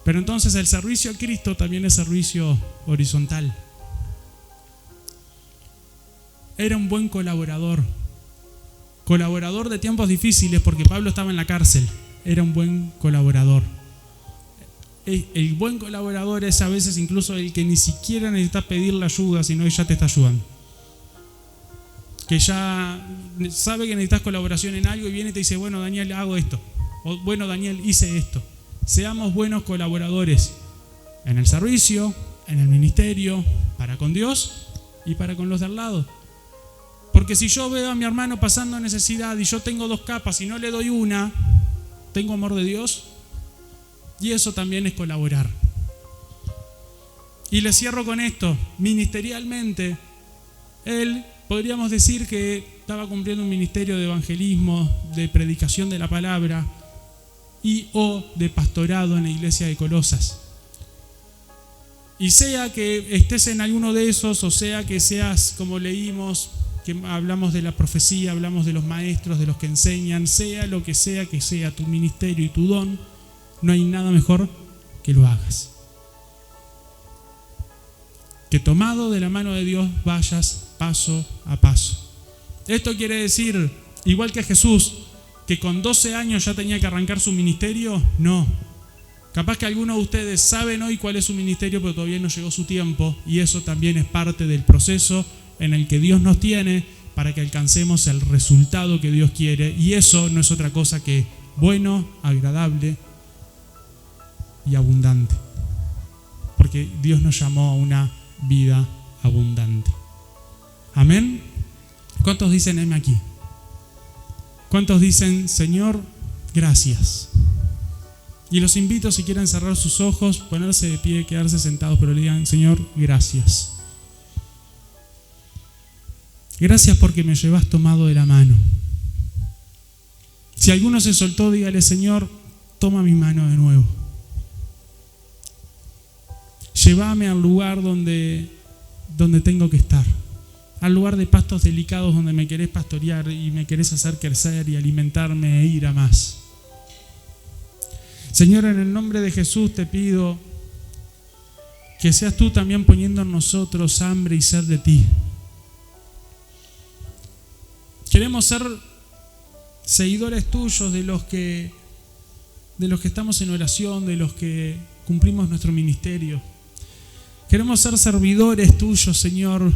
Pero entonces el servicio a Cristo también es servicio horizontal. Era un buen colaborador de tiempos difíciles, porque Pablo estaba en la cárcel. Era un buen colaborador. El buen colaborador es a veces incluso el que ni siquiera necesita pedirle ayuda, sino que ya te está ayudando. Que ya sabe que necesitas colaboración en algo y viene y te dice: bueno, Daniel, hago esto. O bueno, Daniel, hice esto. Seamos buenos colaboradores en el servicio, en el ministerio, para con Dios y para con los de al lado. Porque si yo veo a mi hermano pasando necesidad y yo tengo 2 capas y no le doy una, ¿tengo amor de Dios? Y eso también es colaborar. Y le cierro con esto: ministerialmente, él podríamos decir que estaba cumpliendo un ministerio de evangelismo, de predicación de la palabra y o de pastorado en la iglesia de Colosas. Y sea que estés en alguno de esos, o sea que seas, como leímos, que hablamos de la profecía, hablamos de los maestros, de los que enseñan, sea lo que sea tu ministerio y tu don, no hay nada mejor que lo hagas. Que tomado de la mano de Dios vayas paso a paso. Esto quiere decir, igual que Jesús, que con 12 años ya tenía que arrancar su ministerio. No. Capaz que algunos de ustedes saben hoy cuál es su ministerio, pero todavía no llegó su tiempo, y eso también es parte del proceso en el que Dios nos tiene para que alcancemos el resultado que Dios quiere, y eso no es otra cosa que bueno, agradable y abundante, porque Dios nos llamó a una vida abundante. Amén. ¿Cuántos dicen amén aquí? ¿Cuántos dicen: Señor, gracias? Y los invito, si quieren cerrar sus ojos, ponerse de pie, quedarse sentados, pero le digan: Señor, gracias. Gracias porque me llevas tomado de la mano. Si alguno se soltó, dígale: Señor, toma mi mano de nuevo. Llévame al lugar donde tengo que estar. Al lugar de pastos delicados donde me querés pastorear y me querés hacer crecer y alimentarme e ir a más. Señor, en el nombre de Jesús te pido que seas tú también poniendo en nosotros hambre y sed de ti. Queremos ser seguidores tuyos, de los que estamos en oración, de los que cumplimos nuestro ministerio. Queremos ser servidores tuyos, Señor.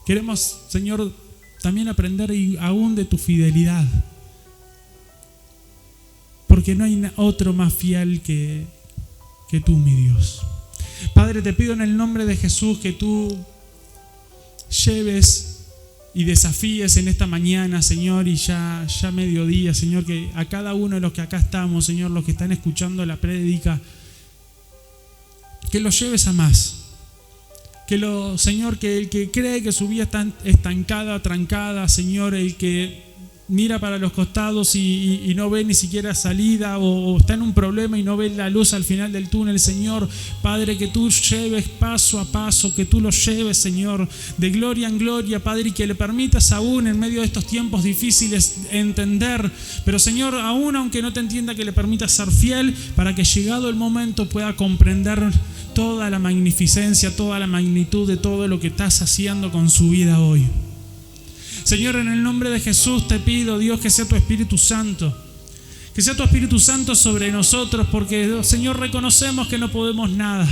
Queremos, Señor, también aprender aún de tu fidelidad, porque no hay otro más fiel que tú, mi Dios. Padre, te pido en el nombre de Jesús que tú lleves y desafíes en esta mañana, Señor, y ya mediodía, Señor, que a cada uno de los que acá estamos, Señor, los que están escuchando la prédica, que los lleves a más. Señor, que el que cree que su vida está estancada, trancada, Señor, el que mira para los costados y no ve ni siquiera salida, o está en un problema y no ve la luz al final del túnel, Señor, Padre, que tú lleves paso a paso, que tú lo lleves, Señor, de gloria en gloria, Padre, y que le permitas aún en medio de estos tiempos difíciles entender, pero Señor, aún aunque no te entienda, que le permitas ser fiel para que llegado el momento pueda comprender toda la magnificencia, toda la magnitud de todo lo que estás haciendo con su vida hoy. Señor, en el nombre de Jesús te pido, Dios, que sea tu Espíritu Santo. Que sea tu Espíritu Santo sobre nosotros, porque, Señor, reconocemos que no podemos nada.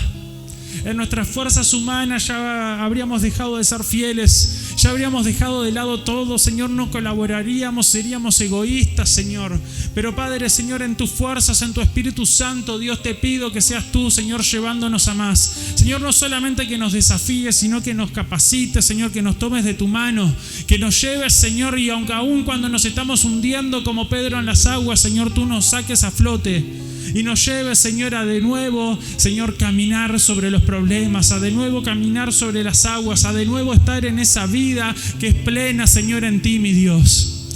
En nuestras fuerzas humanas ya habríamos dejado de ser fieles, ya habríamos dejado de lado todo, Señor, no colaboraríamos, seríamos egoístas, Señor. Pero Padre, Señor, en tus fuerzas, en tu Espíritu Santo, Dios, te pido que seas tú, Señor, llevándonos a más. Señor, no solamente que nos desafíes, sino que nos capacites, Señor, que nos tomes de tu mano, que nos lleves, Señor, y aún cuando nos estamos hundiendo como Pedro en las aguas, Señor, tú nos saques a flote. Y nos lleves, Señor, a de nuevo, Señor, caminar sobre los problemas, a de nuevo caminar sobre las aguas, a de nuevo estar en esa vida que es plena, Señor, en ti, mi Dios.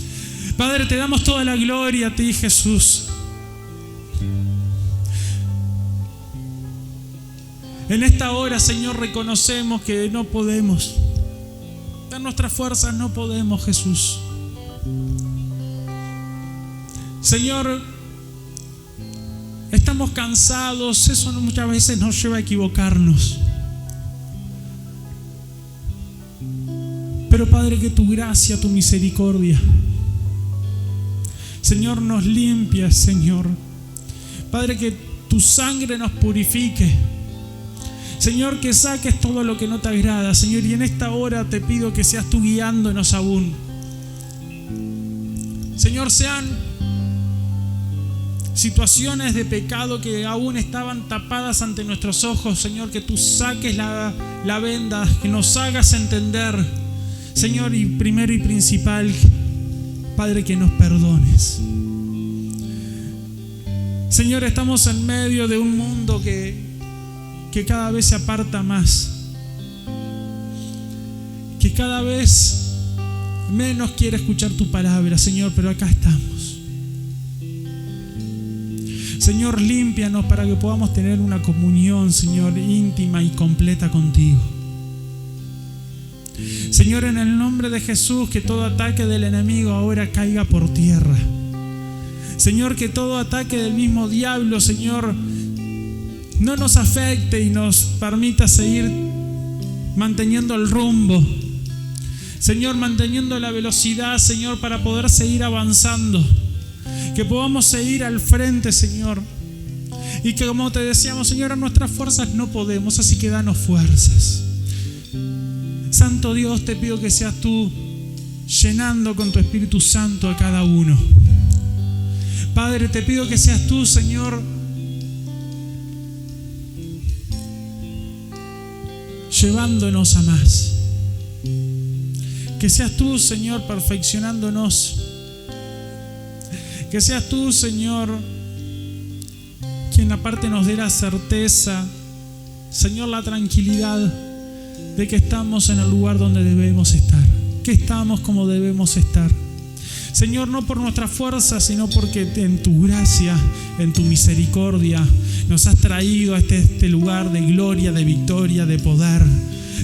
Padre, te damos toda la gloria a ti, Jesús. En esta hora, Señor, reconocemos que no podemos. En nuestras fuerzas no podemos, Jesús. Señor, estamos cansados, eso muchas veces nos lleva a equivocarnos. Pero Padre, que tu gracia, tu misericordia, Señor, nos limpia, Señor. Padre, que tu sangre nos purifique. Señor, que saques todo lo que no te agrada, Señor. Y en esta hora te pido que seas tú guiándonos aún. Señor, sean situaciones de pecado que aún estaban tapadas ante nuestros ojos, Señor, que tú saques la venda, que nos hagas entender, Señor, y primero y principal, Padre, que nos perdones. Señor, estamos en medio de un mundo que cada vez se aparta más, que cada vez menos quiere escuchar tu palabra, Señor, pero acá estamos. Señor, límpianos para que podamos tener una comunión, Señor, íntima y completa contigo. Señor, en el nombre de Jesús, que todo ataque del enemigo ahora caiga por tierra. Señor, que todo ataque del mismo diablo, Señor, no nos afecte y nos permita seguir manteniendo el rumbo. Señor, manteniendo la velocidad, Señor, para poder seguir avanzando. Que podamos seguir al frente, Señor. Y que, como te decíamos, Señor, a nuestras fuerzas no podemos, así que danos fuerzas. Santo Dios, te pido que seas tú llenando con tu Espíritu Santo a cada uno. Padre, te pido que seas tú, Señor, llevándonos a más. Que seas tú, Señor, perfeccionándonos. Que seas tú, Señor, quien aparte nos dé la certeza, Señor, la tranquilidad de que estamos en el lugar donde debemos estar, que estamos como debemos estar. Señor, no por nuestra fuerza, sino porque en tu gracia, en tu misericordia, nos has traído a este lugar de gloria, de victoria, de poder.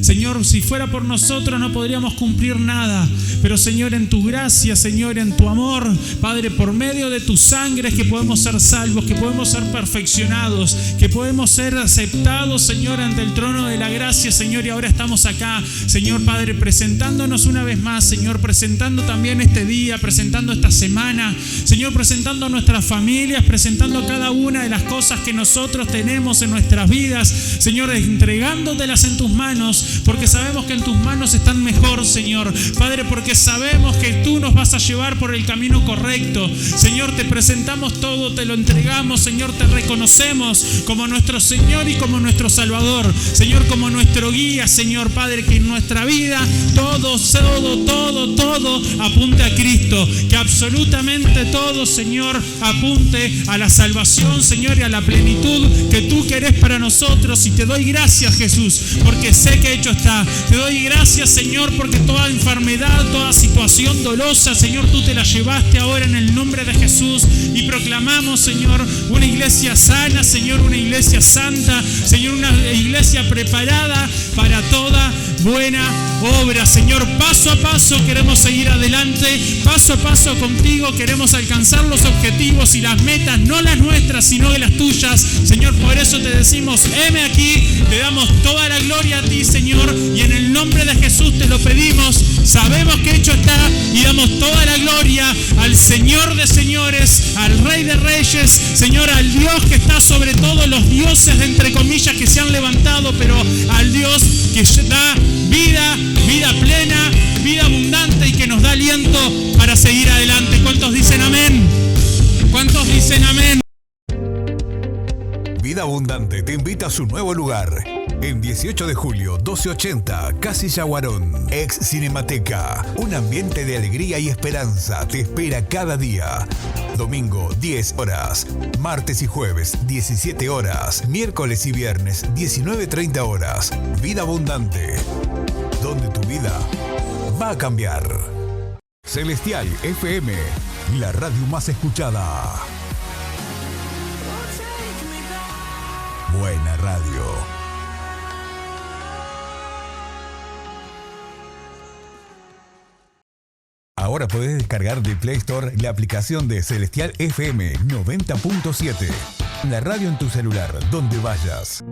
Señor, si fuera por nosotros no podríamos cumplir nada, pero Señor, en tu gracia, Señor, en tu amor, Padre, por medio de tu sangre es que podemos ser salvos, que podemos ser perfeccionados, que podemos ser aceptados, Señor, ante el trono de la gracia, Señor, y ahora estamos acá, Señor, Padre, presentándonos una vez más, Señor, presentando también este día, presentando esta semana, Señor, presentando a nuestras familias, presentando cada una de las cosas que nosotros tenemos en nuestras vidas, Señor, entregándotelas en tus manos, porque sabemos que en tus manos están mejor, Señor. Padre, porque sabemos que tú nos vas a llevar por el camino correcto. Señor, te presentamos todo, te lo entregamos, Señor, te reconocemos como nuestro Señor y como nuestro Salvador, Señor, como nuestro guía, Señor, Padre, que en nuestra vida todo apunte a Cristo, que absolutamente todo, Señor, apunte a la salvación, Señor, y a la plenitud que tú querés para nosotros. Y te doy gracias, Jesús, porque sé que que hecho está. Te doy gracias, Señor, porque toda enfermedad, toda situación dolosa, Señor, tú te la llevaste ahora en el nombre de Jesús. Y proclamamos, Señor, una iglesia sana, Señor, una iglesia santa, Señor, una iglesia preparada para toda buena obra. Señor, paso a paso queremos seguir adelante, paso a paso contigo queremos alcanzar los objetivos y las metas, no las nuestras, sino de las tuyas. Señor, por eso te decimos, heme aquí, te damos toda la gloria a ti, Señor, y en el nombre de Jesús te lo pedimos. Sabemos que hecho está y damos toda la gloria al Señor de señores, al Rey de reyes, Señor, al Dios que está sobre todos los dioses, entre comillas, que se han levantado, pero al Dios que da vida, vida plena, vida abundante y que nos da aliento para seguir adelante. ¿Cuántos dicen amén? ¿Cuántos dicen amén? Vida Abundante te invita a su nuevo lugar. En 18 de julio, 1280, Casilla Guarón, ex Cinemateca. Un ambiente de alegría y esperanza te espera cada día. Domingo, 10 horas. Martes y jueves, 17 horas. Miércoles y viernes, 19:30 horas. Vida Abundante, donde tu vida va a cambiar. Celestial FM, la radio más escuchada. Buena radio. Ahora podés descargar de Play Store la aplicación de Celestial FM 90.7. La radio en tu celular, donde vayas.